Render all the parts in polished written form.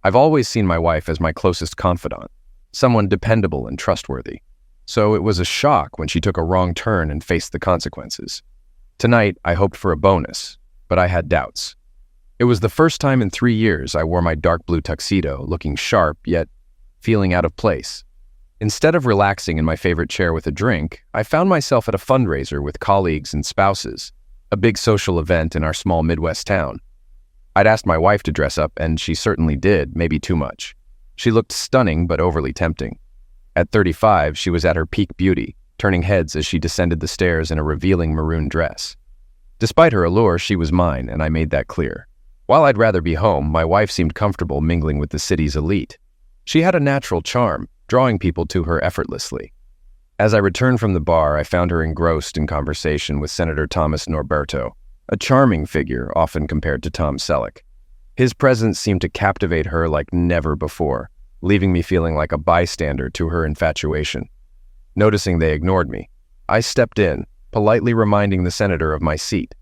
I've always seen my wife as my closest confidant, someone dependable and trustworthy. So it was a shock when she took a wrong turn and faced the consequences. Tonight, I hoped for a bonus, but I had doubts. It was the first time in 3 years I wore my dark blue tuxedo, looking sharp yet feeling out of place. Instead of relaxing in my favorite chair with a drink, I found myself at a fundraiser with colleagues and spouses, a big social event in our small Midwest town. I'd asked my wife to dress up, and she certainly did, maybe too much. She looked stunning but overly tempting. At 35, she was at her peak beauty, turning heads as she descended the stairs in a revealing maroon dress. Despite her allure, she was mine, and I made that clear. While I'd rather be home, my wife seemed comfortable mingling with the city's elite. She had a natural charm, drawing people to her effortlessly. As I returned from the bar, I found her engrossed in conversation with Senator Thomas Norberto, a charming figure often compared to Tom Selleck. His presence seemed to captivate her like never before, leaving me feeling like a bystander to her infatuation. Noticing they ignored me, I stepped in, politely reminding the senator of my seat.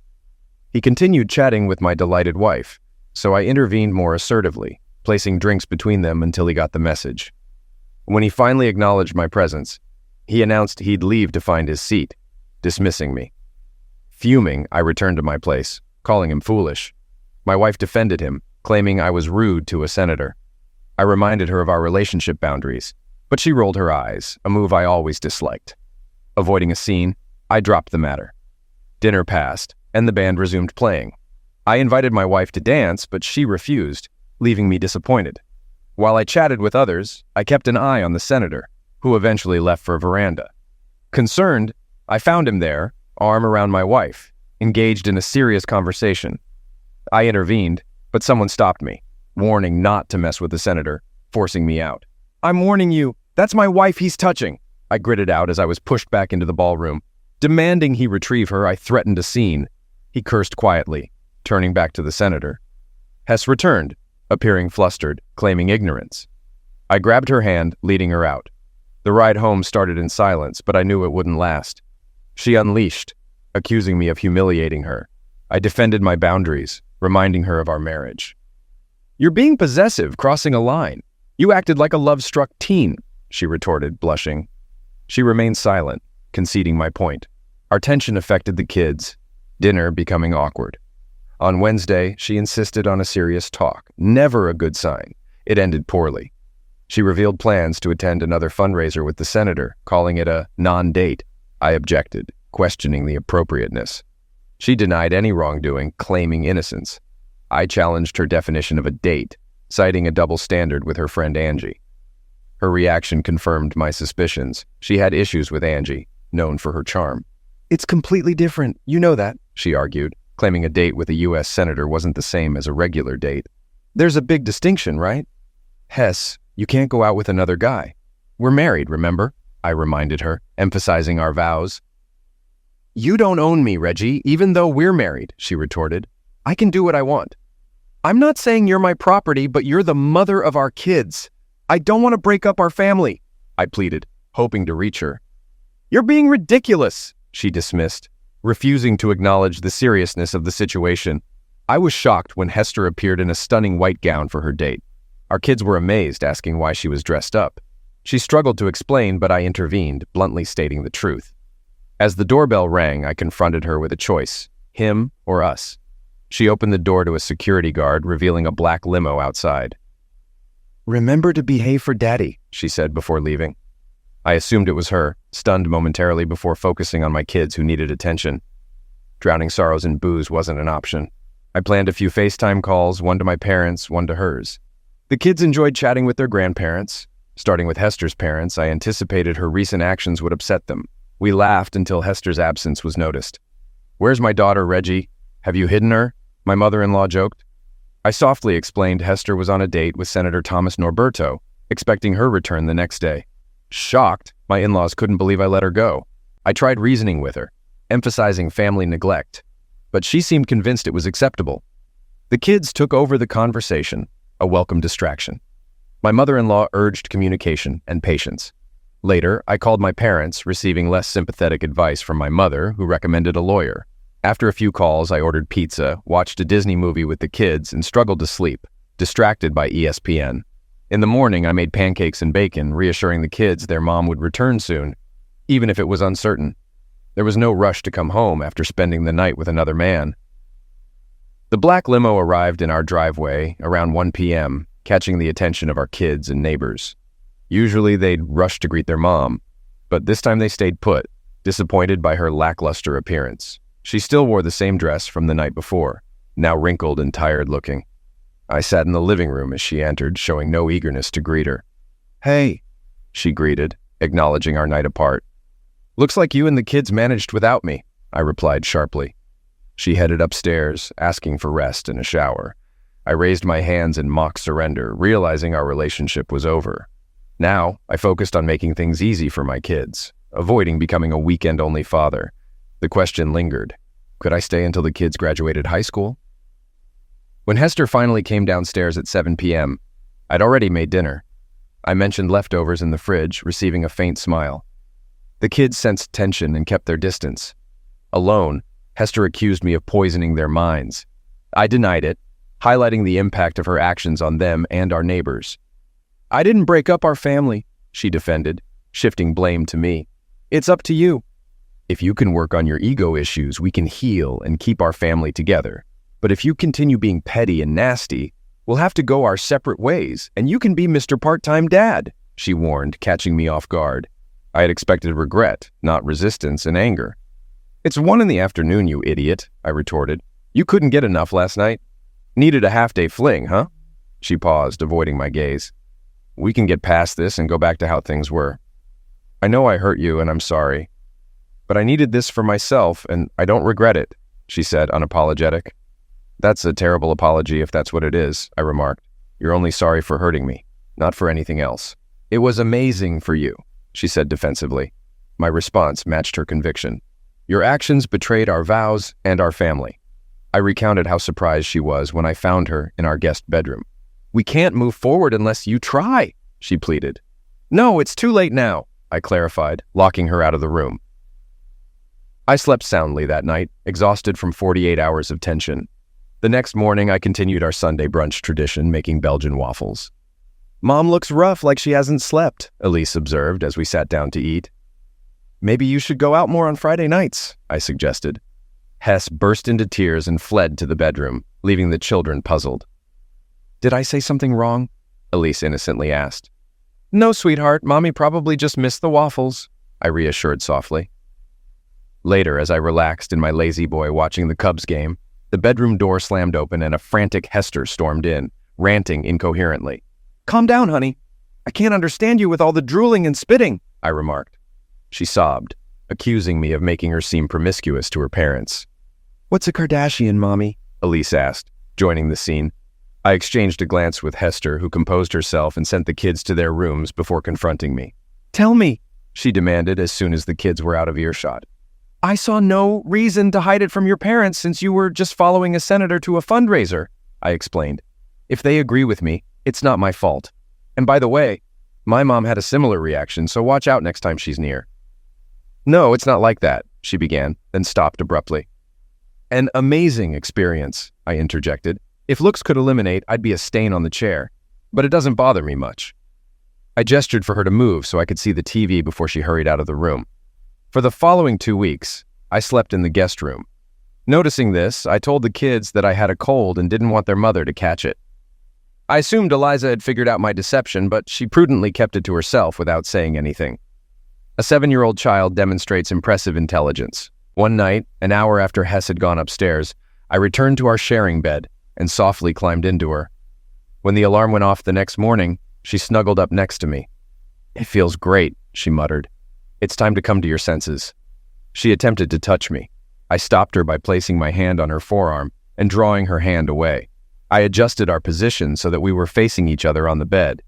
He continued chatting with my delighted wife, so I intervened more assertively, placing drinks between them until he got the message. When he finally acknowledged my presence, he announced he'd leave to find his seat, dismissing me. Fuming, I returned to my place, calling him foolish. My wife defended him, claiming I was rude to a senator. I reminded her of our relationship boundaries, but she rolled her eyes, a move I always disliked. Avoiding a scene, I dropped the matter. Dinner passed, and the band resumed playing. I invited my wife to dance, but she refused, leaving me disappointed. While I chatted with others, I kept an eye on the senator, who eventually left for a veranda. Concerned, I found him there, arm around my wife, engaged in a serious conversation. I intervened, but someone stopped me, warning not to mess with the senator, forcing me out. "I'm warning you, that's my wife he's touching," I gritted out as I was pushed back into the ballroom. Demanding he retrieve her, I threatened a scene. He cursed quietly, turning back to the senator. Hess returned, appearing flustered, claiming ignorance. I grabbed her hand, leading her out. The ride home started in silence, but I knew it wouldn't last. She unleashed, accusing me of humiliating her. I defended my boundaries, reminding her of our marriage. "You're being possessive, crossing a line. You acted like a love-struck teen," she retorted, blushing. She remained silent, conceding my point. Our tension affected the kids, dinner becoming awkward. On Wednesday, she insisted on a serious talk, never a good sign. It ended poorly. She revealed plans to attend another fundraiser with the senator, calling it a non-date. I objected, questioning the appropriateness. She denied any wrongdoing, claiming innocence. I challenged her definition of a date, citing a double standard with her friend Angie. Her reaction confirmed my suspicions. She had issues with Angie, known for her charm. "It's completely different, you know that," she argued, claiming a date with a U.S. senator wasn't the same as a regular date. "There's a big distinction, right? Hess, you can't go out with another guy. We're married, remember?" I reminded her, emphasizing our vows. "You don't own me, Reggie, even though we're married," she retorted. "I can do what I want." "I'm not saying you're my property, but you're the mother of our kids. I don't want to break up our family," I pleaded, hoping to reach her. "You're being ridiculous," she dismissed, refusing to acknowledge the seriousness of the situation. I was shocked when Hester appeared in a stunning white gown for her date. Our kids were amazed, asking why she was dressed up. She struggled to explain, but I intervened, bluntly stating the truth. As the doorbell rang, I confronted her with a choice, him or us. She opened the door to a security guard, revealing a black limo outside. "Remember to behave for Daddy," she said before leaving. I assumed it was her, stunned momentarily before focusing on my kids who needed attention. Drowning sorrows in booze wasn't an option. I planned a few FaceTime calls, one to my parents, one to hers. The kids enjoyed chatting with their grandparents. Starting with Hester's parents, I anticipated her recent actions would upset them. We laughed until Hester's absence was noticed. "Where's my daughter, Reggie? Have you hidden her?" my mother-in-law joked. I softly explained Hester was on a date with Senator Thomas Norberto, expecting her return the next day. Shocked, my in-laws couldn't believe I let her go. I tried reasoning with her, emphasizing family neglect, but she seemed convinced it was acceptable. The kids took over the conversation, a welcome distraction. My mother-in-law urged communication and patience. Later, I called my parents, receiving less sympathetic advice from my mother, who recommended a lawyer. After a few calls, I ordered pizza, watched a Disney movie with the kids, and struggled to sleep, distracted by ESPN. In the morning, I made pancakes and bacon, reassuring the kids their mom would return soon, even if it was uncertain. There was no rush to come home after spending the night with another man. The black limo arrived in our driveway around 1 p.m., catching the attention of our kids and neighbors. Usually they'd rush to greet their mom, but this time they stayed put, disappointed by her lackluster appearance. She still wore the same dress from the night before, now wrinkled and tired-looking. I sat in the living room as she entered, showing no eagerness to greet her. "Hey," she greeted, acknowledging our night apart. "Looks like you and the kids managed without me," I replied sharply. She headed upstairs, asking for rest and a shower. I raised my hands in mock surrender, realizing our relationship was over. Now, I focused on making things easy for my kids, avoiding becoming a weekend-only father. The question lingered. Could I stay until the kids graduated high school? When Hester finally came downstairs at 7 p.m., I'd already made dinner. I mentioned leftovers in the fridge, receiving a faint smile. The kids sensed tension and kept their distance. Alone, Hester accused me of poisoning their minds. I denied it, highlighting the impact of her actions on them and our neighbors. "I didn't break up our family," she defended, shifting blame to me. "It's up to you. If you can work on your ego issues, we can heal and keep our family together. But if you continue being petty and nasty, we'll have to go our separate ways, and you can be Mr. Part-Time Dad," she warned, catching me off guard. I had expected regret, not resistance and anger. "It's 1 p.m, you idiot," I retorted. "You couldn't get enough last night? Needed a half-day fling, huh?" She paused, avoiding my gaze. "We can get past this and go back to how things were. I know I hurt you and I'm sorry. But I needed this for myself and I don't regret it," she said, unapologetic. "That's a terrible apology if that's what it is," I remarked. "You're only sorry for hurting me, not for anything else." "It was amazing for you," she said defensively. My response matched her conviction. "Your actions betrayed our vows and our family." I recounted how surprised she was when I found her in our guest bedroom. "We can't move forward unless you try," she pleaded. "No, it's too late now," I clarified, locking her out of the room. I slept soundly that night, exhausted from 48 hours of tension. The next morning, I continued our Sunday brunch tradition, making Belgian waffles. "Mom looks rough, like she hasn't slept," Elise observed as we sat down to eat. "Maybe you should go out more on Friday nights," I suggested. Hess burst into tears and fled to the bedroom, leaving the children puzzled. "Did I say something wrong?" Elise innocently asked. "No, sweetheart, Mommy probably just missed the waffles," I reassured softly. Later, as I relaxed in my lazy boy watching the Cubs game, the bedroom door slammed open and a frantic Hester stormed in, ranting incoherently. "Calm down, honey. I can't understand you with all the drooling and spitting," I remarked. She sobbed, accusing me of making her seem promiscuous to her parents. "What's a Kardashian, Mommy?" Elise asked, joining the scene. I exchanged a glance with Hester, who composed herself and sent the kids to their rooms before confronting me. "Tell me," she demanded as soon as the kids were out of earshot. "I saw no reason to hide it from your parents since you were just following a senator to a fundraiser," I explained. "If they agree with me, it's not my fault. And by the way, my mom had a similar reaction, so watch out next time she's near." "No, it's not like that," she began, then stopped abruptly. "An amazing experience," I interjected. "If looks could eliminate, I'd be a stain on the chair. But it doesn't bother me much." I gestured for her to move so I could see the TV before she hurried out of the room. For the following 2 weeks, I slept in the guest room. Noticing this, I told the kids that I had a cold and didn't want their mother to catch it. I assumed Eliza had figured out my deception, but she prudently kept it to herself without saying anything. A 7-year-old child demonstrates impressive intelligence. One night, an hour after Hess had gone upstairs, I returned to our sharing bed and softly climbed into her. When the alarm went off the next morning, she snuggled up next to me. "It feels great," she muttered. "It's time to come to your senses." She attempted to touch me. I stopped her by placing my hand on her forearm and drawing her hand away. I adjusted our position so that we were facing each other on the bed.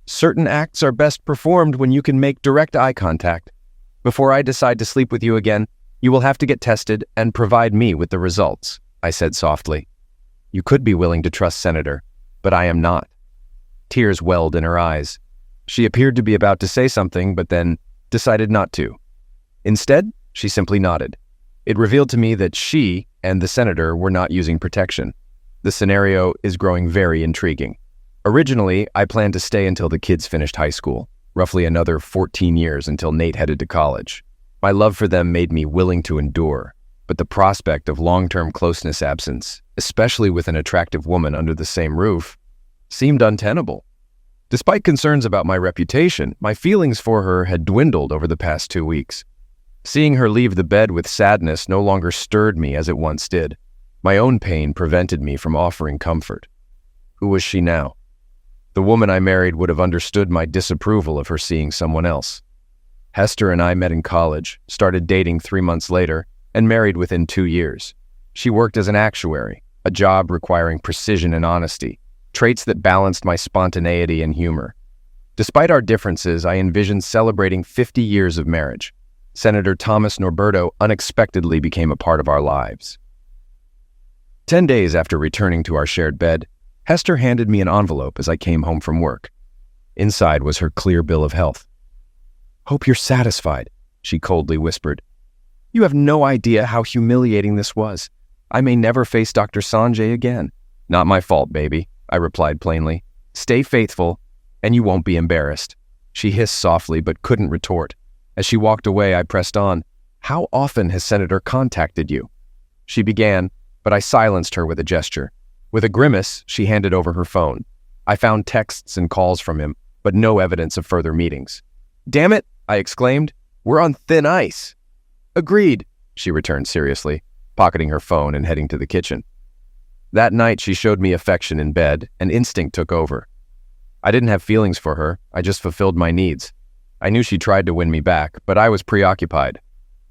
"Certain acts are best performed when you can make direct eye contact. Before I decide to sleep with you again, you will have to get tested and provide me with the results," I said softly. "You could be willing to trust Senator, but I am not." Tears welled in her eyes. She appeared to be about to say something, but then decided not to. Instead, she simply nodded. It revealed to me that she and the senator were not using protection. The scenario is growing very intriguing. Originally, I planned to stay until the kids finished high school, roughly another 14 years until Nate headed to college. My love for them made me willing to endure, but the prospect of long-term closeness absence, especially with an attractive woman under the same roof, seemed untenable. Despite concerns about my reputation, my feelings for her had dwindled over the past 2 weeks. Seeing her leave the bed with sadness no longer stirred me as it once did. My own pain prevented me from offering comfort. Who was she now? The woman I married would have understood my disapproval of her seeing someone else. Hester and I met in college, started dating 3 months later, and married within 2 years. She worked as an actuary, a job requiring precision and honesty, traits that balanced my spontaneity and humor. Despite our differences, I envisioned celebrating 50 years of marriage. Senator Thomas Norberto unexpectedly became a part of our lives. 10 days after returning to our shared bed, Hester handed me an envelope as I came home from work. Inside was her clear bill of health. "Hope you're satisfied," she coldly whispered. "You have no idea how humiliating this was. I may never face Dr. Sanjay again." "Not my fault, baby," I replied plainly. "Stay faithful, and you won't be embarrassed." She hissed softly but couldn't retort. As she walked away, I pressed on. "How often has Senator contacted you?" She began, but I silenced her with a gesture. With a grimace, she handed over her phone. I found texts and calls from him, but no evidence of further meetings. "Damn it," I exclaimed. "We're on thin ice." "Agreed," she returned seriously, pocketing her phone and heading to the kitchen. That night, she showed me affection in bed, and instinct took over. I didn't have feelings for her, I just fulfilled my needs. I knew she tried to win me back, but I was preoccupied.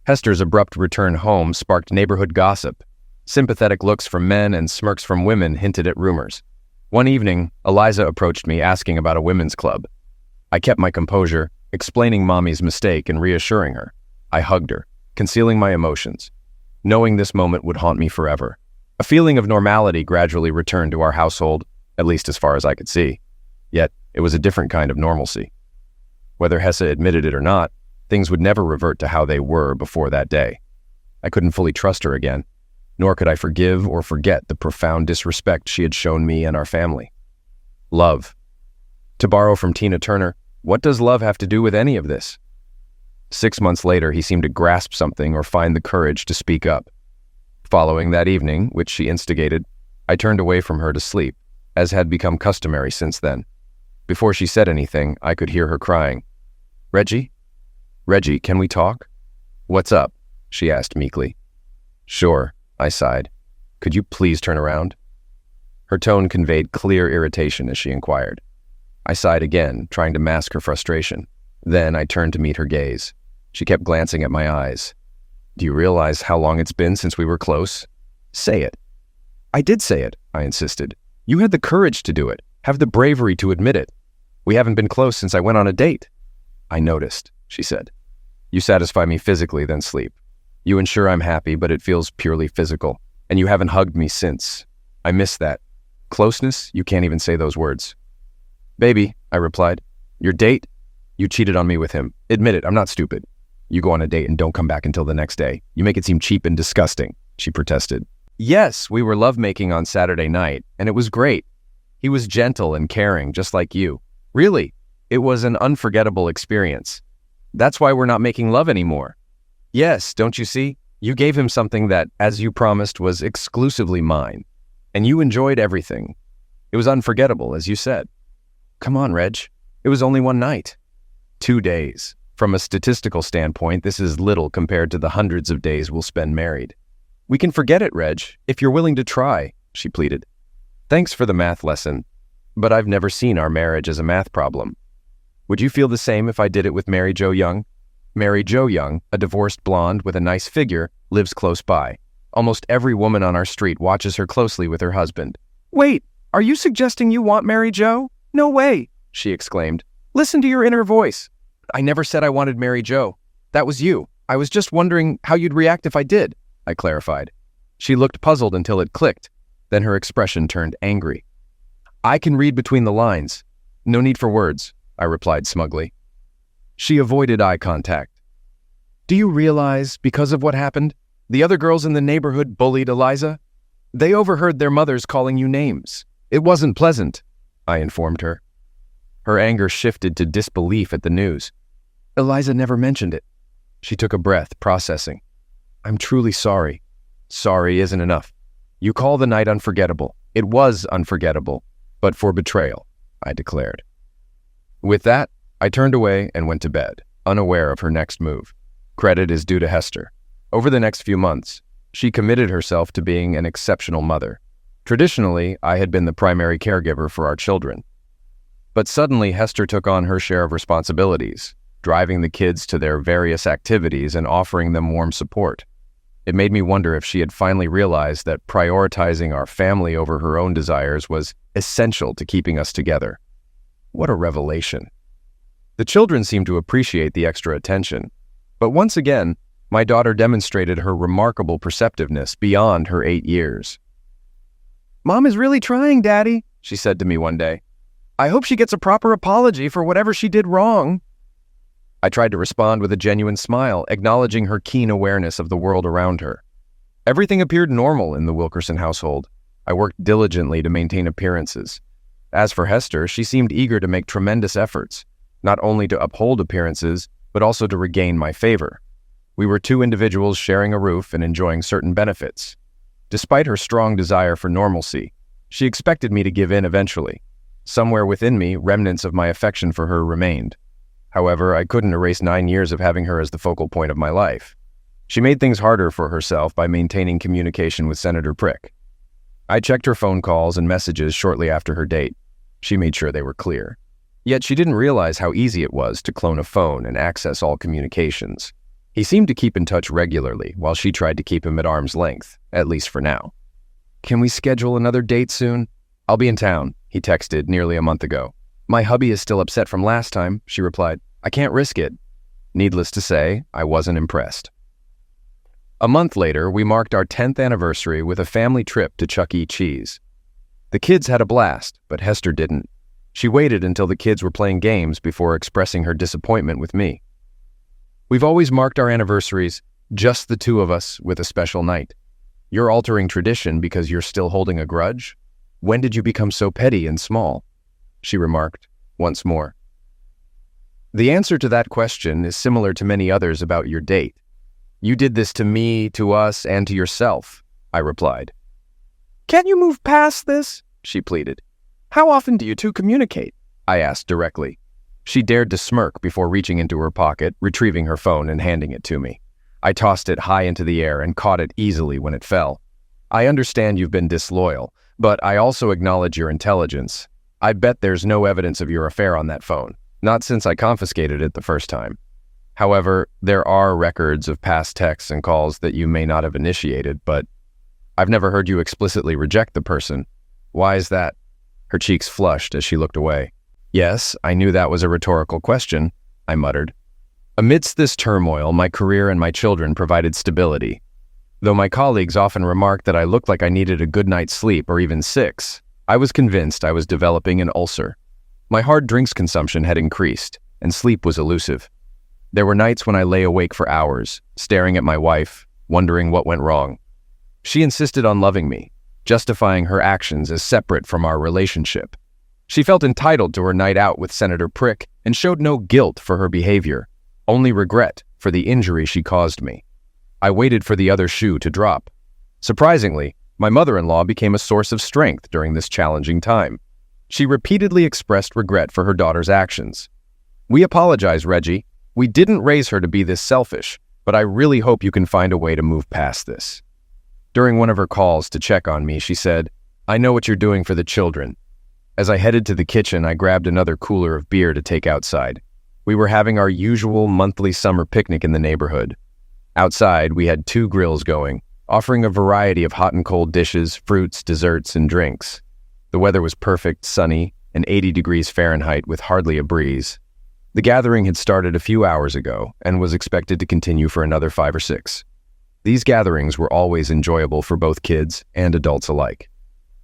Hester's abrupt return home sparked neighborhood gossip. Sympathetic looks from men and smirks from women hinted at rumors. One evening, Eliza approached me asking about a women's club. I kept my composure, explaining Mommy's mistake and reassuring her. I hugged her, concealing my emotions, knowing this moment would haunt me forever. A feeling of normality gradually returned to our household, at least as far as I could see. Yet, it was a different kind of normalcy. Whether Hesse admitted it or not, things would never revert to how they were before that day. I couldn't fully trust her again, nor could I forgive or forget the profound disrespect she had shown me and our family. Love. To borrow from Tina Turner, what does love have to do with any of this? 6 months later, he seemed to grasp something or find the courage to speak up. Following that evening, which she instigated, I turned away from her to sleep, as had become customary since then. Before she said anything, I could hear her crying. "Reggie? Reggie, can we talk?" "What's up?" she asked meekly. "Sure," I sighed. "Could you please turn around?" Her tone conveyed clear irritation as she inquired. I sighed again, trying to mask her frustration. Then I turned to meet her gaze. She kept glancing at my eyes. "Do you realize how long it's been since we were close? Say it." "I did say it," I insisted. "You had the courage to do it, have the bravery to admit it. We haven't been close since I went on a date." "I noticed," she said. "You satisfy me physically, then sleep. You ensure I'm happy, but it feels purely physical. And you haven't hugged me since. I miss that. Closeness, you can't even say those words." "Baby," I replied. "Your date? You cheated on me with him. Admit it, I'm not stupid." "You go on a date and don't come back until the next day. You make it seem cheap and disgusting," she protested. "Yes, we were lovemaking on Saturday night, and it was great. He was gentle and caring, just like you. Really, it was an unforgettable experience. That's why we're not making love anymore." "Yes, don't you see? You gave him something that, as you promised, was exclusively mine. And you enjoyed everything. It was unforgettable, as you said." "Come on, Reg. It was only one night." 2 days. From a statistical standpoint, this is little compared to the hundreds of days we'll spend married. "We can forget it, Reg, if you're willing to try," she pleaded. "Thanks for the math lesson, but I've never seen our marriage as a math problem. Would you feel the same if I did it with Mary Jo Young? Mary Jo Young, a divorced blonde with a nice figure, lives close by. Almost every woman on our street watches her closely with her husband." "Wait, are you suggesting you want Mary Jo? No way," she exclaimed. "Listen to your inner voice." "I never said I wanted Mary Jo. That was you. I was just wondering how you'd react if I did," I clarified. She looked puzzled until it clicked. Then her expression turned angry. "I can read between the lines. No need for words," I replied smugly. She avoided eye contact. "Do you realize, because of what happened, the other girls in the neighborhood bullied Eliza? They overheard their mothers calling you names. It wasn't pleasant, I informed her. Her anger shifted to disbelief at the news. Eliza never mentioned it. She took a breath, processing. I'm truly sorry. Sorry isn't enough. You call the night unforgettable. It was unforgettable, but for betrayal, I declared. With that, I turned away and went to bed, unaware of her next move. Credit is due to Hester. Over the next few months, she committed herself to being an exceptional mother. Traditionally, I had been the primary caregiver for our children. But suddenly, Hester took on her share of responsibilities, driving the kids to their various activities and offering them warm support. It made me wonder if she had finally realized that prioritizing our family over her own desires was essential to keeping us together. What a revelation. The children seemed to appreciate the extra attention, but once again, my daughter demonstrated her remarkable perceptiveness beyond her 8 years. Mom is really trying, Daddy, she said to me one day. I hope she gets a proper apology for whatever she did wrong. I tried to respond with a genuine smile, acknowledging her keen awareness of the world around her. Everything appeared normal in the Wilkerson household. I worked diligently to maintain appearances. As for Hester, she seemed eager to make tremendous efforts, not only to uphold appearances, but also to regain my favor. We were two individuals sharing a roof and enjoying certain benefits. Despite her strong desire for normalcy, she expected me to give in eventually. Somewhere within me, remnants of my affection for her remained. However, I couldn't erase 9 years of having her as the focal point of my life. She made things harder for herself by maintaining communication with Senator Prick. I checked her phone calls and messages shortly after her date. She made sure they were clear. Yet she didn't realize how easy it was to clone a phone and access all communications. He seemed to keep in touch regularly, while she tried to keep him at arm's length, at least for now. Can we schedule another date soon? I'll be in town, he texted nearly a month ago. My hubby is still upset from last time, she replied. I can't risk it. Needless to say, I wasn't impressed. A month later, we marked our 10th anniversary with a family trip to Chuck E. Cheese. The kids had a blast, but Hester didn't. She waited until the kids were playing games before expressing her disappointment with me. We've always marked our anniversaries, just the two of us, with a special night. You're altering tradition because you're still holding a grudge? When did you become so petty and small? She remarked, once more. The answer to that question is similar to many others about your date. You did this to me, to us, and to yourself, I replied. Can't you move past this? She pleaded. How often do you two communicate? I asked directly. She dared to smirk before reaching into her pocket, retrieving her phone and handing it to me. I tossed it high into the air and caught it easily when it fell. I understand you've been disloyal, but I also acknowledge your intelligence. I bet there's no evidence of your affair on that phone. Not since I confiscated it the first time. However, there are records of past texts and calls that you may not have initiated, but I've never heard you explicitly reject the person. Why is that? Her cheeks flushed as she looked away. Yes, I knew that was a rhetorical question, I muttered. Amidst this turmoil, my career and my children provided stability. Though my colleagues often remarked that I looked like I needed a good night's sleep or even 6, I was convinced I was developing an ulcer. My hard drinks consumption had increased, and sleep was elusive. There were nights when I lay awake for hours, staring at my wife, wondering what went wrong. She insisted on loving me, justifying her actions as separate from our relationship. She felt entitled to her night out with Senator Prick and showed no guilt for her behavior, only regret for the injury she caused me. I waited for the other shoe to drop. Surprisingly, my mother-in-law became a source of strength during this challenging time. She repeatedly expressed regret for her daughter's actions. We apologize, Reggie. We didn't raise her to be this selfish, but I really hope you can find a way to move past this. During one of her calls to check on me, she said, I know what you're doing for the children. As I headed to the kitchen, I grabbed another cooler of beer to take outside. We were having our usual monthly summer picnic in the neighborhood. Outside, we had 2 grills going, offering a variety of hot and cold dishes, fruits, desserts, and drinks. The weather was perfect, sunny, and 80 degrees Fahrenheit with hardly a breeze. The gathering had started a few hours ago and was expected to continue for another 5 or 6. These gatherings were always enjoyable for both kids and adults alike.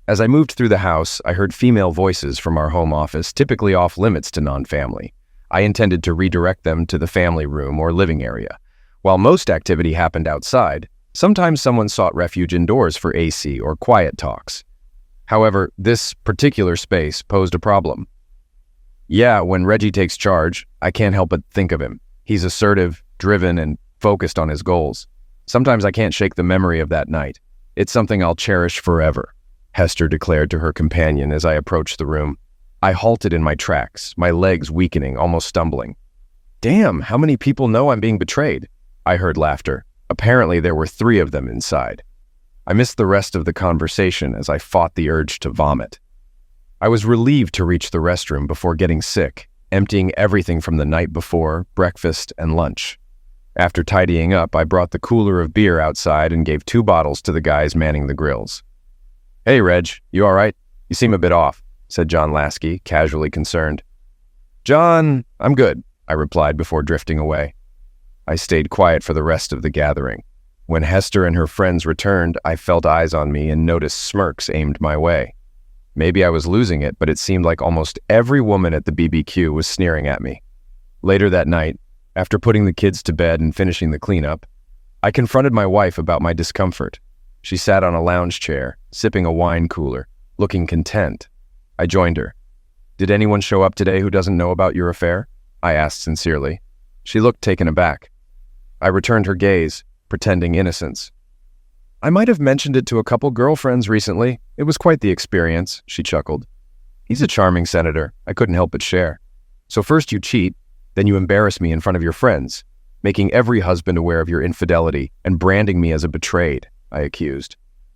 As I moved through the house, I heard female voices from our home office, typically off limits to non-family. I intended to redirect them to the family room or living area. While most activity happened outside, Sometimes someone sought refuge indoors for AC or quiet talks. However, this particular space posed a problem. Yeah, when Reggie takes charge, I can't help but think of him. He's assertive, driven, and focused on his goals. Sometimes I can't shake the memory of that night. It's something I'll cherish forever, Hester declared to her companion as I approached the room. I halted in my tracks, my legs weakening, almost stumbling. Damn, how many people know I'm being betrayed? I heard laughter. Apparently there were 3 of them inside. I missed the rest of the conversation as I fought the urge to vomit. I was relieved to reach the restroom before getting sick, emptying everything from the night before, breakfast, and lunch. After tidying up, I brought the cooler of beer outside and gave 2 bottles to the guys manning the grills. Hey, Reg, you all right? You seem a bit off, said John Lasky, casually concerned. John, I'm good, I replied before drifting away. I stayed quiet for the rest of the gathering. When Hester and her friends returned, I felt eyes on me and noticed smirks aimed my way. Maybe I was losing it, but it seemed like almost every woman at the BBQ was sneering at me. Later that night, after putting the kids to bed and finishing the cleanup, I confronted my wife about my discomfort. She sat on a lounge chair, sipping a wine cooler, looking content. I joined her. Did anyone show up today who doesn't know about your affair? I asked sincerely. She looked taken aback. I returned her gaze, pretending innocence. I might have mentioned it to a couple girlfriends recently. It was quite the experience, she chuckled. He's a charming senator. I couldn't help but share. So first you cheat, then you embarrass me in front of your friends, making every husband aware of your infidelity and branding me as a betrayed, I accused.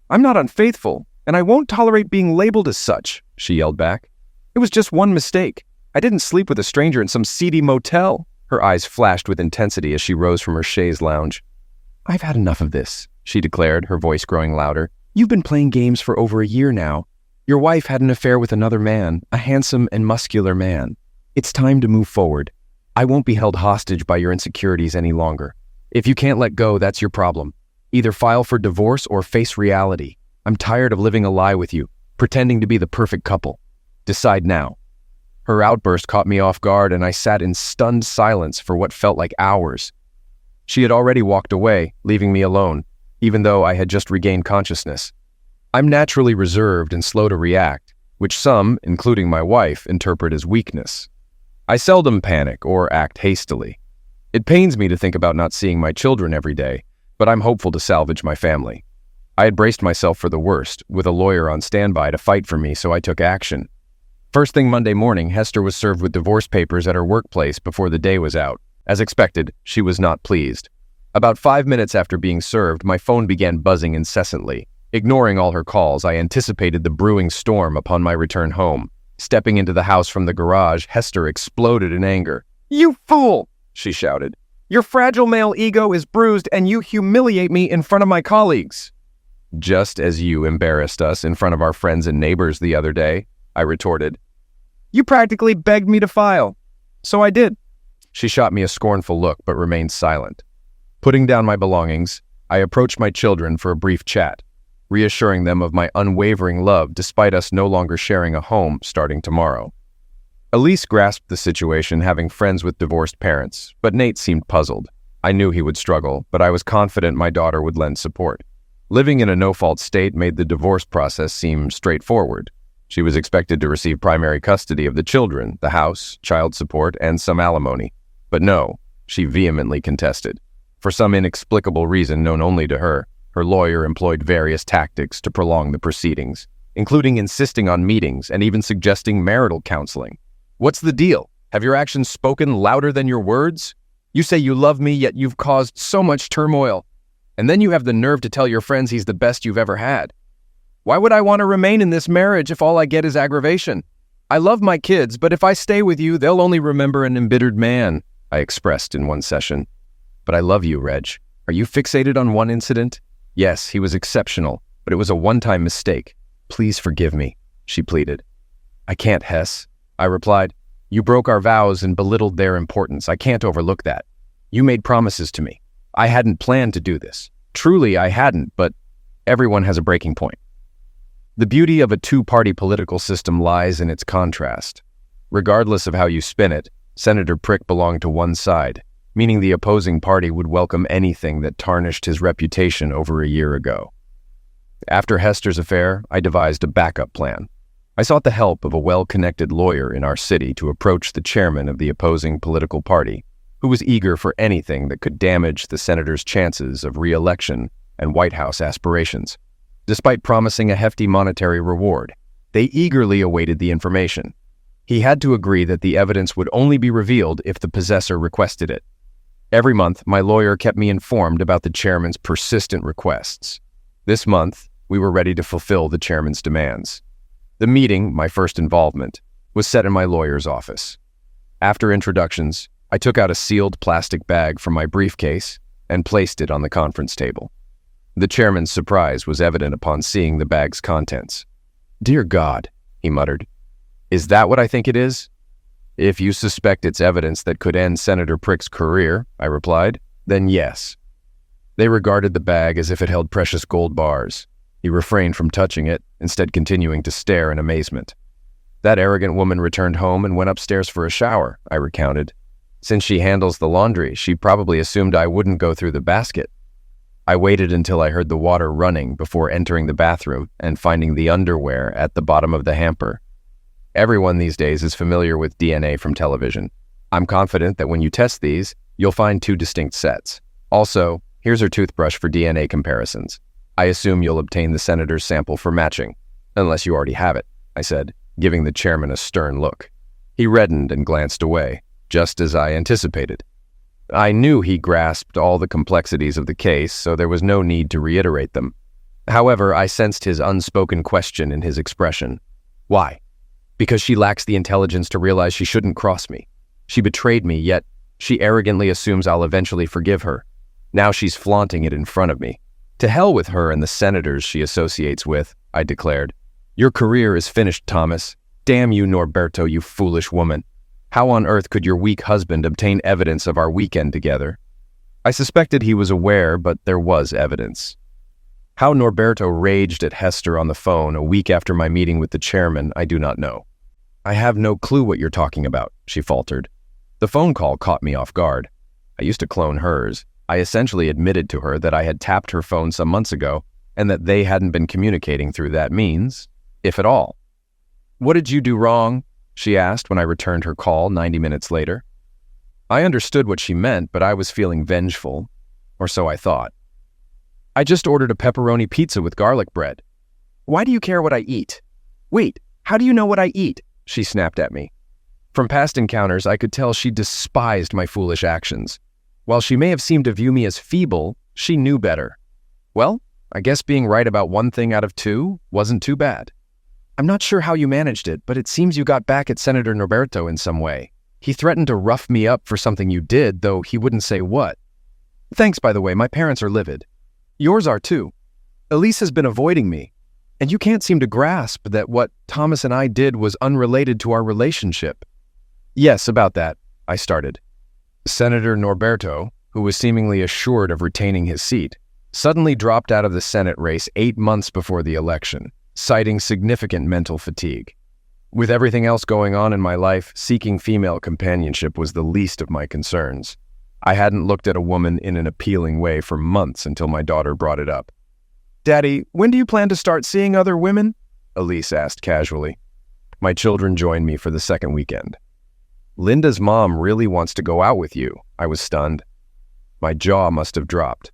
I'm not unfaithful, and I won't tolerate being labeled as such, she yelled back. It was just one mistake. I didn't sleep with a stranger in some seedy motel. Her eyes flashed with intensity as she rose from her chaise lounge. I've had enough of this, she declared, her voice growing louder. You've been playing games for over a year now. Your wife had an affair with another man, a handsome and muscular man. It's time to move forward. I won't be held hostage by your insecurities any longer. If you can't let go, that's your problem. Either file for divorce or face reality. I'm tired of living a lie with you, pretending to be the perfect couple. Decide now. Her outburst caught me off guard, and I sat in stunned silence for what felt like hours. She had already walked away, leaving me alone, even though I had just regained consciousness. I'm naturally reserved and slow to react, which some, including my wife, interpret as weakness. I seldom panic or act hastily. It pains me to think about not seeing my children every day, but I'm hopeful to salvage my family. I had braced myself for the worst, with a lawyer on standby to fight for me, so I took action. First thing Monday morning, Hester was served with divorce papers at her workplace before the day was out. As expected, she was not pleased. About 5 minutes after being served, my phone began buzzing incessantly. Ignoring all her calls, I anticipated the brewing storm upon my return home. Stepping into the house from the garage, Hester exploded in anger. You fool! She shouted. Your fragile male ego is bruised and you humiliate me in front of my colleagues. Just as you embarrassed us in front of our friends and neighbors the other day, I retorted. You practically begged me to file. So I did. She shot me a scornful look but remained silent. Putting down my belongings, I approached my children for a brief chat, reassuring them of my unwavering love despite us no longer sharing a home starting tomorrow. Elise grasped the situation, having friends with divorced parents, but Nate seemed puzzled. I knew he would struggle, but I was confident my daughter would lend support. Living in a no-fault state made the divorce process seem straightforward. She was expected to receive primary custody of the children, the house, child support, and some alimony. But no, she vehemently contested. For some inexplicable reason known only to her, her lawyer employed various tactics to prolong the proceedings, including insisting on meetings and even suggesting marital counseling. What's the deal? Have your actions spoken louder than your words? You say you love me, yet you've caused so much turmoil. And then you have the nerve to tell your friends he's the best you've ever had. Why would I want to remain in this marriage if all I get is aggravation? I love my kids, but if I stay with you, they'll only remember an embittered man, I expressed in one session. But I love you, Reg. Are you fixated on one incident? Yes, he was exceptional, but it was a one-time mistake. Please forgive me, she pleaded. I can't, Hess, I replied. You broke our vows and belittled their importance. I can't overlook that. You made promises to me. I hadn't planned to do this. Truly, I hadn't, but everyone has a breaking point. The beauty of a two-party political system lies in its contrast. Regardless of how you spin it, Senator Prick belonged to one side. meaning the opposing party would welcome anything that tarnished his reputation over a year ago. After Hester's affair, I devised a backup plan. I sought the help of a well-connected lawyer in our city to approach the chairman of the opposing political party, who was eager for anything that could damage the senator's chances of re-election and White House aspirations. Despite promising a hefty monetary reward, they eagerly awaited the information. He had to agree that the evidence would only be revealed if the possessor requested it. Every month, my lawyer kept me informed about the chairman's persistent requests. This month, we were ready to fulfill the chairman's demands. The meeting, my first involvement, was set in my lawyer's office. After introductions, I took out a sealed plastic bag from my briefcase and placed it on the conference table. The chairman's surprise was evident upon seeing the bag's contents. "Dear God," he muttered. "Is that what I think it is?" "If you suspect it's evidence that could end Senator Prick's career," I replied, "then yes." They regarded the bag as if it held precious gold bars. He refrained from touching it, instead continuing to stare in amazement. "That arrogant woman returned home and went upstairs for a shower," I recounted. "Since she handles the laundry, she probably assumed I wouldn't go through the basket." I waited until I heard the water running before entering the bathroom and finding the underwear at the bottom of the hamper. Everyone these days is familiar with DNA from television. I'm confident that when you test these, you'll find two distinct sets. Also, here's her toothbrush for DNA comparisons. I assume you'll obtain the senator's sample for matching, unless you already have it, I said, giving the chairman a stern look. He reddened and glanced away, just as I anticipated. I knew he grasped all the complexities of the case, so there was no need to reiterate them. However, I sensed his unspoken question in his expression. Why? Because she lacks the intelligence to realize she shouldn't cross me. She betrayed me, yet she arrogantly assumes I'll eventually forgive her. Now she's flaunting it in front of me. To hell with her and the senators she associates with, I declared. Your career is finished, Thomas. Damn you, Norberto, you foolish woman. How on earth could your weak husband obtain evidence of our weekend together? I suspected he was aware, but there was evidence. How Norberto raged at Hester on the phone a week after my meeting with the chairman, I do not know. I have no clue what you're talking about, she faltered. The phone call caught me off guard. I used to clone hers. I essentially admitted to her that I had tapped her phone some months ago and that they hadn't been communicating through that means, if at all. What did you do wrong? She asked when I returned her call 90 minutes later. I understood what she meant, but I was feeling vengeful, or so I thought. I just ordered a pepperoni pizza with garlic bread. Why do you care what I eat? Wait, how do you know what I eat? She snapped at me. From past encounters, I could tell she despised my foolish actions. While she may have seemed to view me as feeble, she knew better. Well, I guess being right about one thing out of two wasn't too bad. I'm not sure how you managed it, but it seems you got back at Senator Norberto in some way. He threatened to rough me up for something you did, though he wouldn't say what. Thanks, by the way, my parents are livid. Yours are too. Elise has been avoiding me, and you can't seem to grasp that what Thomas and I did was unrelated to our relationship. Yes, about that, I started. Senator Norberto, who was seemingly assured of retaining his seat, suddenly dropped out of the Senate race 8 months before the election, citing significant mental fatigue. With everything else going on in my life, seeking female companionship was the least of my concerns. I hadn't looked at a woman in an appealing way for months until my daughter brought it up. Daddy, when do you plan to start seeing other women? Elise asked casually. My children joined me for the second weekend. Linda's mom really wants to go out with you. I was stunned. My jaw must have dropped.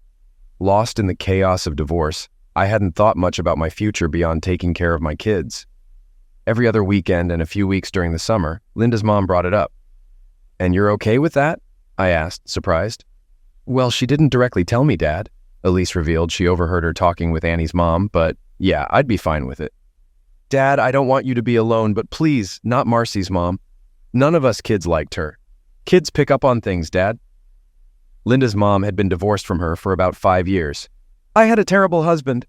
Lost in the chaos of divorce, I hadn't thought much about my future beyond taking care of my kids. Every other weekend and a few weeks during the summer, Linda's mom brought it up. And you're okay with that? I asked, surprised. Well, she didn't directly tell me, Dad. Elise revealed she overheard her talking with Annie's mom, but yeah, I'd be fine with it. Dad, I don't want you to be alone, but please, not Marcy's mom. None of us kids liked her. Kids pick up on things, Dad. Linda's mom had been divorced from her for about 5 years. I had a terrible husband.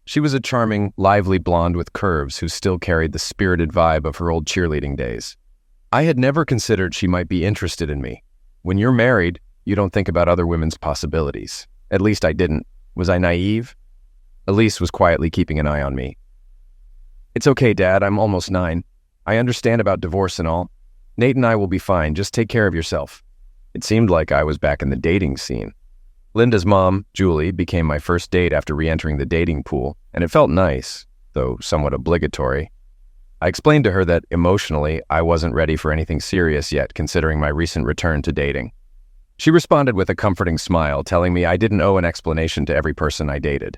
She was a charming, lively blonde with curves who still carried the spirited vibe of her old cheerleading days. I had never considered she might be interested in me. When you're married, you don't think about other women's possibilities. At least I didn't. Was I naive? Elise was quietly keeping an eye on me. It's okay, Dad. I'm almost 9. I understand about divorce and all. Nate and I will be fine. Just take care of yourself. It seemed like I was back in the dating scene. Linda's mom, Julie, became my first date after re-entering the dating pool, and it felt nice, though somewhat obligatory. I explained to her that emotionally, I wasn't ready for anything serious yet, considering my recent return to dating. She responded with a comforting smile, telling me I didn't owe an explanation to every person I dated.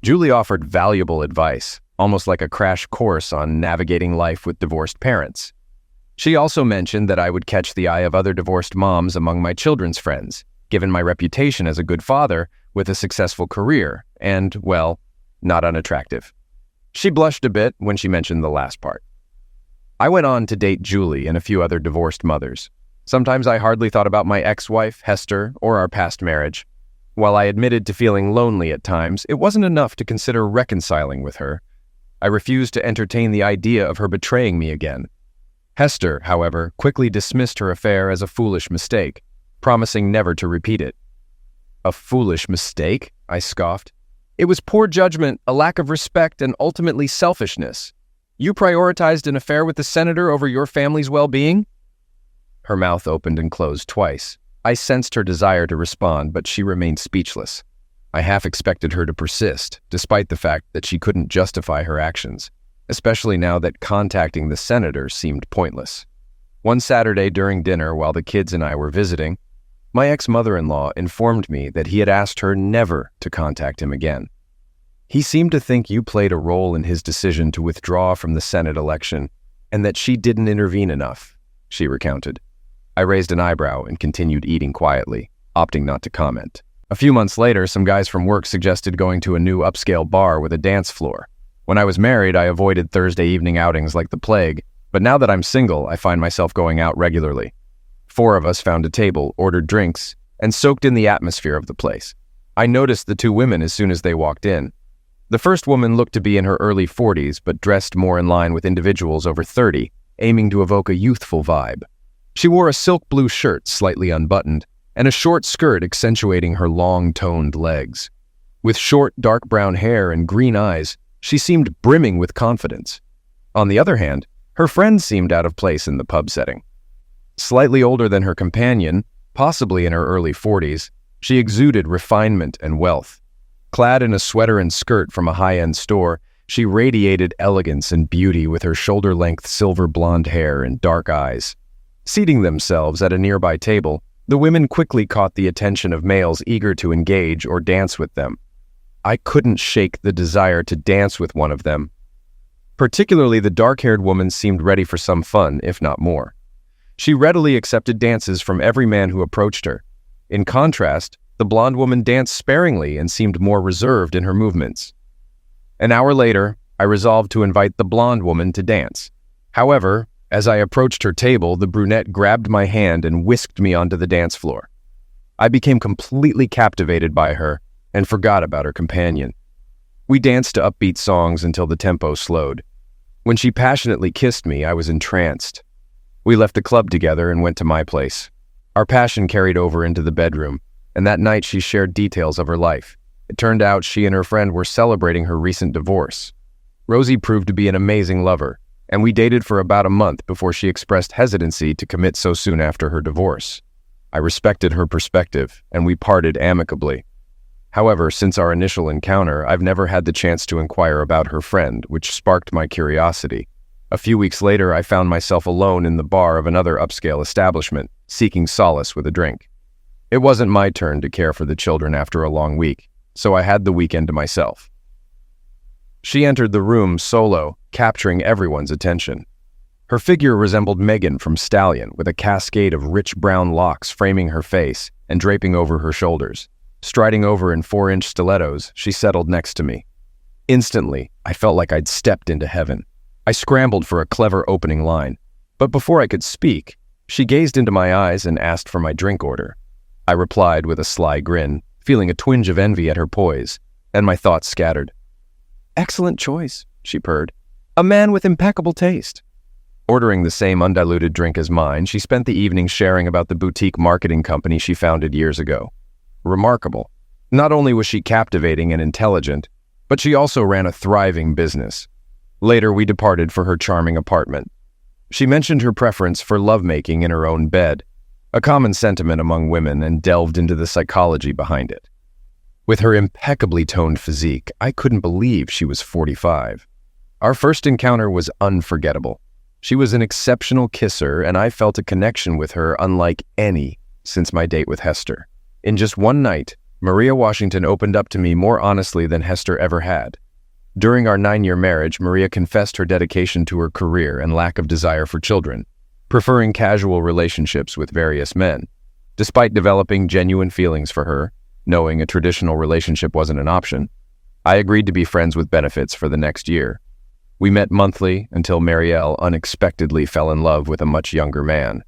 Julie offered valuable advice, almost like a crash course on navigating life with divorced parents. She also mentioned that I would catch the eye of other divorced moms among my children's friends, given my reputation as a good father with a successful career and, well, not unattractive. She blushed a bit when she mentioned the last part. I went on to date Julie and a few other divorced mothers. Sometimes I hardly thought about my ex-wife, Hester, or our past marriage. While I admitted to feeling lonely at times, it wasn't enough to consider reconciling with her. I refused to entertain the idea of her betraying me again. Hester, however, quickly dismissed her affair as a foolish mistake, promising never to repeat it. A foolish mistake? I scoffed. It was poor judgment, a lack of respect, and ultimately selfishness. You prioritized an affair with the senator over your family's well-being? Her mouth opened and closed twice. I sensed her desire to respond, but she remained speechless. I half expected her to persist, despite the fact that she couldn't justify her actions, especially now that contacting the senator seemed pointless. One Saturday during dinner while the kids and I were visiting, my ex-mother-in-law informed me that he had asked her never to contact him again. He seemed to think you played a role in his decision to withdraw from the Senate election and that she didn't intervene enough, she recounted. I raised an eyebrow and continued eating quietly, opting not to comment. A few months later, some guys from work suggested going to a new upscale bar with a dance floor. When I was married, I avoided Thursday evening outings like the plague, but now that I'm single, I find myself going out regularly. 4 of us found a table, ordered drinks, and soaked in the atmosphere of the place. I noticed the 2 women as soon as they walked in. The first woman looked to be in her early 40s, but dressed more in line with individuals over 30, aiming to evoke a youthful vibe. She wore a silk blue shirt, slightly unbuttoned, and a short skirt accentuating her long, toned legs. With short, dark brown hair and green eyes, she seemed brimming with confidence. On the other hand, her friend seemed out of place in the pub setting. Slightly older than her companion, possibly in her early 40s, she exuded refinement and wealth. Clad in a sweater and skirt from a high-end store, she radiated elegance and beauty with her shoulder-length silver blonde hair and dark eyes. Seating themselves at a nearby table, the women quickly caught the attention of males eager to engage or dance with them. I couldn't shake the desire to dance with one of them. Particularly the dark-haired woman seemed ready for some fun, if not more. She readily accepted dances from every man who approached her. In contrast, the blonde woman danced sparingly and seemed more reserved in her movements. An hour later, I resolved to invite the blonde woman to dance. However, as I approached her table, the brunette grabbed my hand and whisked me onto the dance floor. I became completely captivated by her and forgot about her companion. We danced to upbeat songs until the tempo slowed. When she passionately kissed me, I was entranced. We left the club together and went to my place. Our passion carried over into the bedroom, and that night she shared details of her life. It turned out she and her friend were celebrating her recent divorce. Rosie proved to be an amazing lover, and we dated for about a month before she expressed hesitancy to commit so soon after her divorce. I respected her perspective, and we parted amicably. However, since our initial encounter, I've never had the chance to inquire about her friend, which sparked my curiosity. A few weeks later, I found myself alone in the bar of another upscale establishment, seeking solace with a drink. It wasn't my turn to care for the children after a long week, so I had the weekend to myself. She entered the room solo, capturing everyone's attention. Her figure resembled Megan from Stallion, with a cascade of rich brown locks framing her face and draping over her shoulders. Striding over in 4-inch stilettos, she settled next to me. Instantly, I felt like I'd stepped into heaven. I scrambled for a clever opening line, but before I could speak, she gazed into my eyes and asked for my drink order. I replied with a sly grin, feeling a twinge of envy at her poise, and my thoughts scattered. "Excellent choice," she purred. "A man with impeccable taste." Ordering the same undiluted drink as mine, she spent the evening sharing about the boutique marketing company she founded years ago. Remarkable. Not only was she captivating and intelligent, but she also ran a thriving business. Later, we departed for her charming apartment. She mentioned her preference for lovemaking in her own bed. a common sentiment among women, and delved into the psychology behind it. With her impeccably toned physique, I couldn't believe she was 45. Our first encounter was unforgettable. She was an exceptional kisser, and I felt a connection with her unlike any since my date with Hester. In just one night, Maria Washington opened up to me more honestly than Hester ever had. During our 9-year marriage, Maria confessed her dedication to her career and lack of desire for children, preferring casual relationships with various men. Despite developing genuine feelings for her, knowing a traditional relationship wasn't an option, I agreed to be friends with benefits for the next year. We met monthly until Marielle unexpectedly fell in love with a much younger man.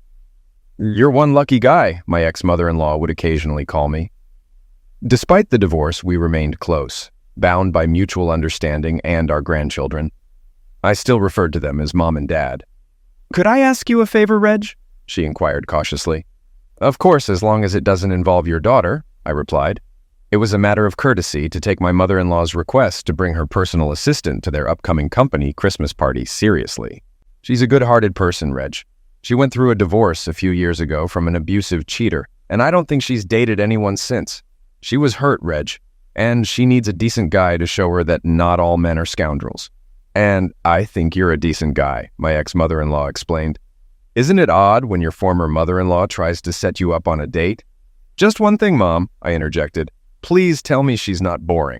"You're one lucky guy," my ex-mother-in-law would occasionally call me. Despite the divorce, we remained close, bound by mutual understanding and our grandchildren. I still referred to them as Mom and Dad. "Could I ask you a favor, Reg?" she inquired cautiously. "Of course, as long as it doesn't involve your daughter," I replied. It was a matter of courtesy to take my mother-in-law's request to bring her personal assistant to their upcoming company Christmas party seriously. She's a good-hearted person, Reg. She went through a divorce a few years ago from an abusive cheater, and I don't think she's dated anyone since. She was hurt, Reg, and she needs a decent guy to show her that not all men are scoundrels. And I think you're a decent guy, my ex-mother-in-law explained. Isn't it odd when your former mother-in-law tries to set you up on a date? Just one thing, Mom, I interjected. Please tell me she's not boring.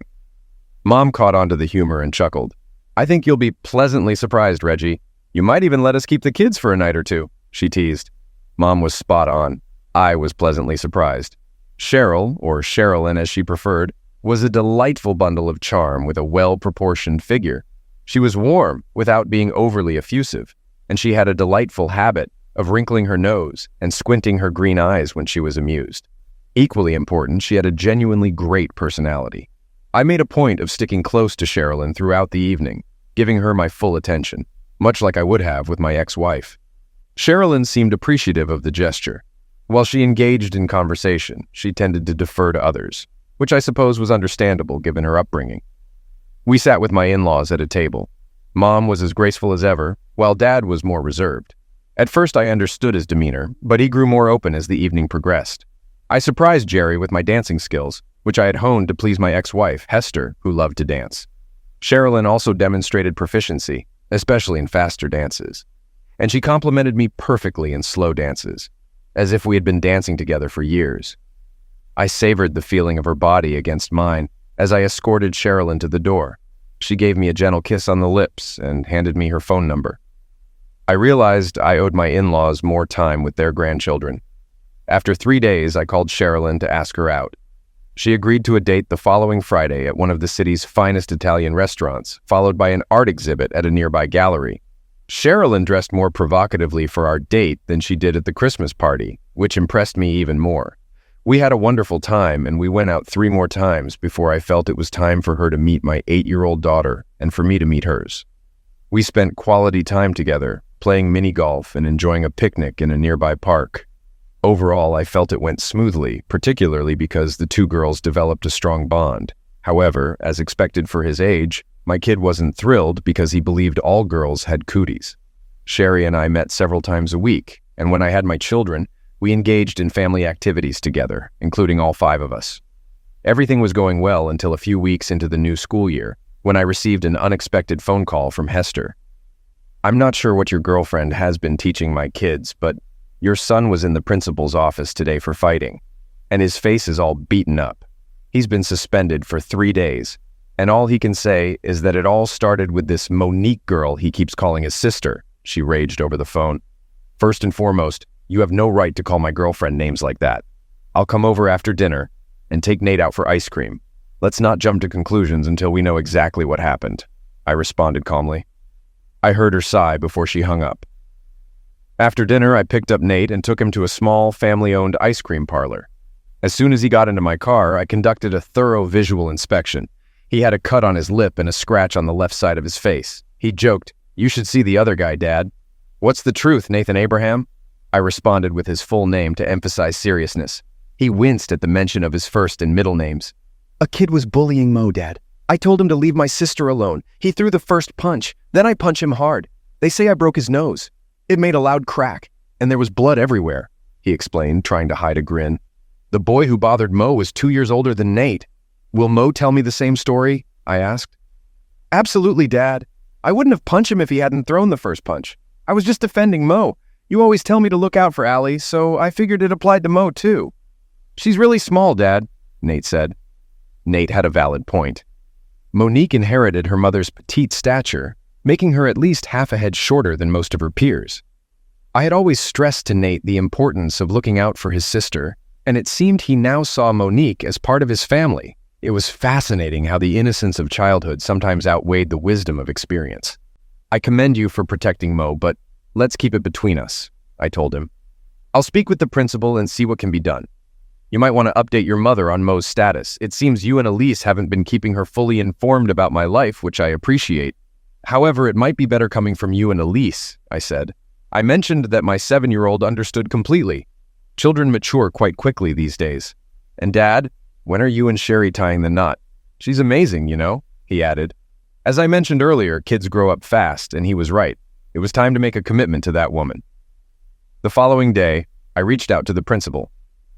Mom caught on to the humor and chuckled. I think you'll be pleasantly surprised, Reggie. You might even let us keep the kids for a night or two, she teased. Mom was spot on. I was pleasantly surprised. Cheryl, or Sherilyn as she preferred, was a delightful bundle of charm with a well-proportioned figure. She was warm without being overly effusive, and she had a delightful habit of wrinkling her nose and squinting her green eyes when she was amused. Equally important, she had a genuinely great personality. I made a point of sticking close to Sherilyn throughout the evening, giving her my full attention, much like I would have with my ex-wife. Sherilyn seemed appreciative of the gesture. While she engaged in conversation, she tended to defer to others, which I suppose was understandable given her upbringing. We sat with my in-laws at a table. Mom was as graceful as ever, while Dad was more reserved. At first I understood his demeanor, but he grew more open as the evening progressed. I surprised Jerry with my dancing skills, which I had honed to please my ex-wife, Hester, who loved to dance. Sherilyn also demonstrated proficiency, especially in faster dances. And she complimented me perfectly in slow dances, as if we had been dancing together for years. I savored the feeling of her body against mine as I escorted Sherilyn to the door. She gave me a gentle kiss on the lips and handed me her phone number. I realized I owed my in-laws more time with their grandchildren. After 3 days, I called Sherilyn to ask her out. She agreed to a date the following Friday at one of the city's finest Italian restaurants, followed by an art exhibit at a nearby gallery. Sherilyn dressed more provocatively for our date than she did at the Christmas party, which impressed me even more. We had a wonderful time, and we went out 3 more times before I felt it was time for her to meet my 8-year-old daughter and for me to meet hers. We spent quality time together, playing mini-golf and enjoying a picnic in a nearby park. Overall, I felt it went smoothly, particularly because the 2 girls developed a strong bond. However, as expected for his age, my kid wasn't thrilled because he believed all girls had cooties. Sherry and I met several times a week, and when I had my children, we engaged in family activities together, including all 5 of us. Everything was going well until a few weeks into the new school year, when I received an unexpected phone call from Hester. I'm not sure what your girlfriend has been teaching my kids, but your son was in the principal's office today for fighting, and his face is all beaten up. He's been suspended for 3 days, and all he can say is that it all started with this Monique girl he keeps calling his sister, she raged over the phone. First and foremost, you have no right to call my girlfriend names like that. I'll come over after dinner and take Nate out for ice cream. Let's not jump to conclusions until we know exactly what happened, I responded calmly. I heard her sigh before she hung up. After dinner, I picked up Nate and took him to a small, family-owned ice cream parlor. As soon as he got into my car, I conducted a thorough visual inspection. He had a cut on his lip and a scratch on the left side of his face. He joked, "You should see the other guy, Dad." "What's the truth, Nathan Abraham?" I responded with his full name to emphasize seriousness. He winced at the mention of his first and middle names. "A kid was bullying Mo, Dad. I told him to leave my sister alone. He threw the first punch. Then I punch him hard. They say I broke his nose. It made a loud crack, and there was blood everywhere," he he explained, trying to hide a grin. The boy who bothered Mo was 2 years older than Nate. Will Mo tell me the same story? I asked. Absolutely, Dad. I wouldn't have punched him if he hadn't thrown the first punch. I was just defending Mo. You always tell me to look out for Allie, so I figured it applied to Mo too. She's really small, Dad, Nate said. Nate had a valid point. Monique inherited her mother's petite stature, making her at least half a head shorter than most of her peers. I had always stressed to Nate the importance of looking out for his sister, and it seemed he now saw Monique as part of his family. It was fascinating how the innocence of childhood sometimes outweighed the wisdom of experience. I commend you for protecting Mo, but let's keep it between us, I told him. I'll speak with the principal and see what can be done. You might want to update your mother on Mo's status. It seems you and Elise haven't been keeping her fully informed about my life, which I appreciate. However, it might be better coming from you and Elise, I said. I mentioned that my 7-year-old understood completely. Children mature quite quickly these days. And Dad, when are you and Sherry tying the knot? She's amazing, you know, he added. As I mentioned earlier, kids grow up fast, and he was right. It was time to make a commitment to that woman. The following day, I reached out to the principal.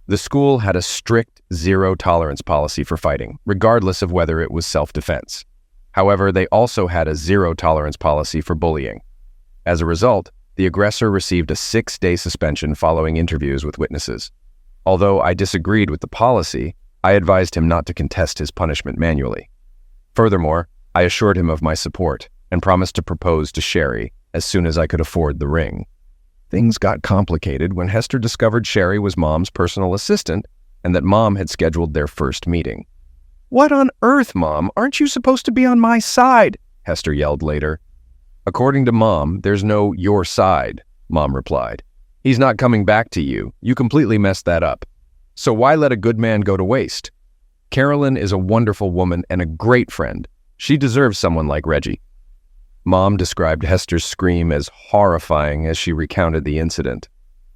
The school had a strict zero-tolerance policy for fighting, regardless of whether it was self-defense. However, they also had a zero-tolerance policy for bullying. As a result, the aggressor received a 6-day suspension following interviews with witnesses. Although I disagreed with the policy, I advised him not to contest his punishment manually. Furthermore, I assured him of my support and promised to propose to Sherry as soon as I could afford the ring. Things got complicated when Hester discovered Sherry was Mom's personal assistant and that Mom had scheduled their first meeting. "What on earth, Mom? Aren't you supposed to be on my side?" Hester yelled later. "According to Mom, there's no your side," Mom replied. "He's not coming back to you. You completely messed that up. So why let a good man go to waste? Carolyn is a wonderful woman and a great friend. She deserves someone like Reggie." Mom described Hester's scream as horrifying as she recounted the incident.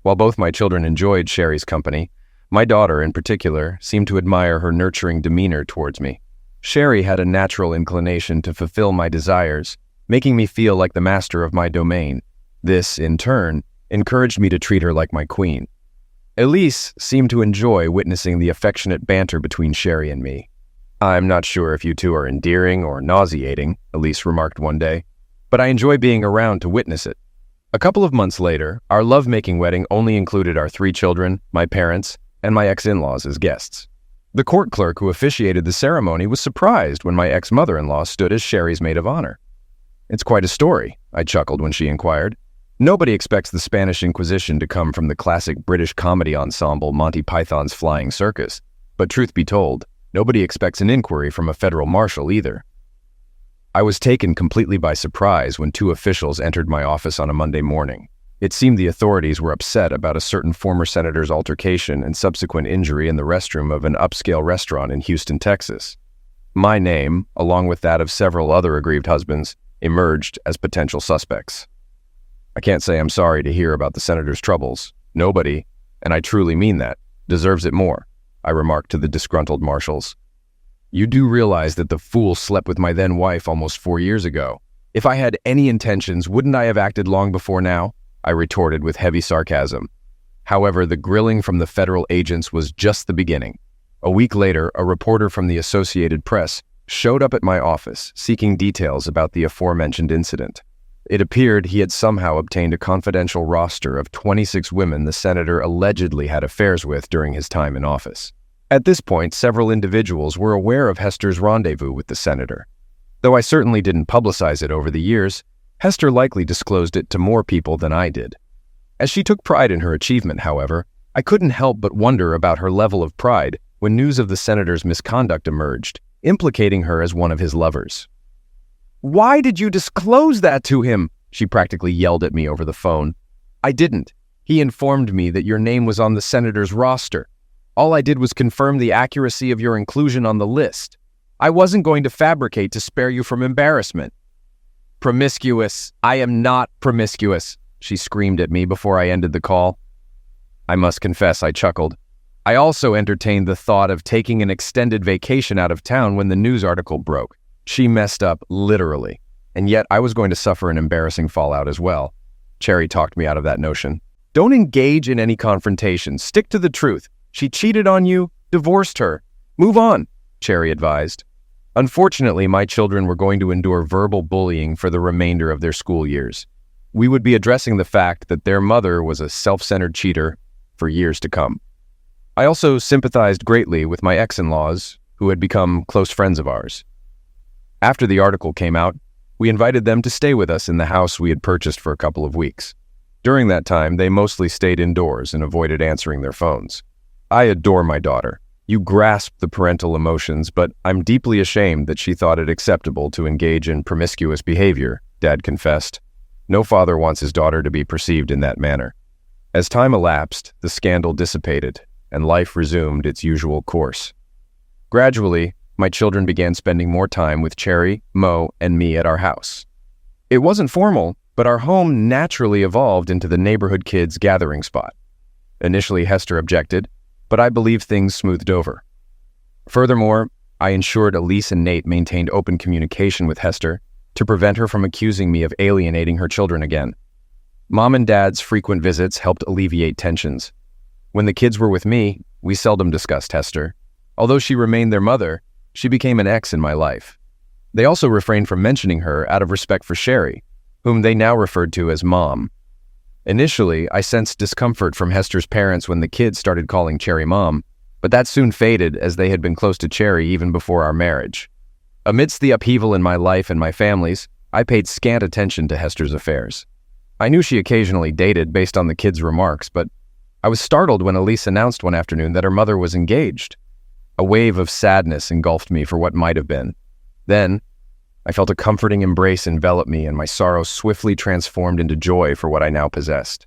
While both my children enjoyed Sherry's company, my daughter in particular seemed to admire her nurturing demeanor towards me. Sherry had a natural inclination to fulfill my desires, making me feel like the master of my domain. This, in turn, encouraged me to treat her like my queen. Elise seemed to enjoy witnessing the affectionate banter between Sherry and me. "I'm not sure if you two are endearing or nauseating," Elise remarked one day, "but I enjoy being around to witness it." A couple of months later, our lovemaking wedding only included our 3 children, my parents, and my ex-in-laws as guests. The court clerk who officiated the ceremony was surprised when my ex-mother-in-law stood as Sherry's maid of honor. "It's quite a story," I chuckled when she inquired. "Nobody expects the Spanish Inquisition to come from the classic British comedy ensemble Monty Python's Flying Circus. But truth be told, nobody expects an inquiry from a federal marshal either." I was taken completely by surprise when 2 officials entered my office on a Monday morning. It seemed the authorities were upset about a certain former senator's altercation and subsequent injury in the restroom of an upscale restaurant in Houston, Texas. My name, along with that of several other aggrieved husbands, emerged as potential suspects. "I can't say I'm sorry to hear about the senator's troubles. Nobody, and I truly mean that, deserves it more," I remarked to the disgruntled marshals. "You do realize that the fool slept with my then-wife almost 4 years ago. If I had any intentions, wouldn't I have acted long before now?" I retorted with heavy sarcasm. However, the grilling from the federal agents was just the beginning. A week later, a reporter from the Associated Press showed up at my office, seeking details about the aforementioned incident. It appeared he had somehow obtained a confidential roster of 26 women the senator allegedly had affairs with during his time in office. At this point, several individuals were aware of Hester's rendezvous with the senator. Though I certainly didn't publicize it over the years, Hester likely disclosed it to more people than I did. As she took pride in her achievement, however, I couldn't help but wonder about her level of pride when news of the senator's misconduct emerged, implicating her as one of his lovers. "Why did you disclose that to him?" she practically yelled at me over the phone. "I didn't. He informed me that your name was on the senator's roster. All I did was confirm the accuracy of your inclusion on the list. I wasn't going to fabricate to spare you from embarrassment." "Promiscuous. I am not promiscuous," she screamed at me before I ended the call. I must confess I chuckled. I also entertained the thought of taking an extended vacation out of town when the news article broke. She messed up, literally. And yet I was going to suffer an embarrassing fallout as well. Cherry talked me out of that notion. Don't engage in any confrontation. Stick to the truth. She cheated on you, divorced her. Move on, Cherry advised. Unfortunately, my children were going to endure verbal bullying for the remainder of their school years. We would be addressing the fact that their mother was a self-centered cheater for years to come. I also sympathized greatly with my ex-in-laws, who had become close friends of ours. After the article came out, we invited them to stay with us in the house we had purchased for a couple of weeks. During that time, they mostly stayed indoors and avoided answering their phones. I adore my daughter. You grasp the parental emotions, but I'm deeply ashamed that she thought it acceptable to engage in promiscuous behavior, Dad confessed. No father wants his daughter to be perceived in that manner. As time elapsed, the scandal dissipated, and life resumed its usual course. Gradually, my children began spending more time with Cherry, Mo, and me at our house. It wasn't formal, but our home naturally evolved into the neighborhood kids' gathering spot. Initially, Hester objected, but I believe things smoothed over. Furthermore, I ensured Elise and Nate maintained open communication with Hester to prevent her from accusing me of alienating her children again. Mom and Dad's frequent visits helped alleviate tensions. When the kids were with me, we seldom discussed Hester. Although she remained their mother, she became an ex in my life. They also refrained from mentioning her out of respect for Sherry, whom they now referred to as Mom. Initially, I sensed discomfort from Hester's parents when the kids started calling Cherry Mom, but that soon faded as they had been close to Cherry even before our marriage. Amidst the upheaval in my life and my family's, I paid scant attention to Hester's affairs. I knew she occasionally dated based on the kids' remarks, but I was startled when Elise announced one afternoon that her mother was engaged. A wave of sadness engulfed me for what might have been. Then, I felt a comforting embrace envelop me, and my sorrow swiftly transformed into joy for what I now possessed.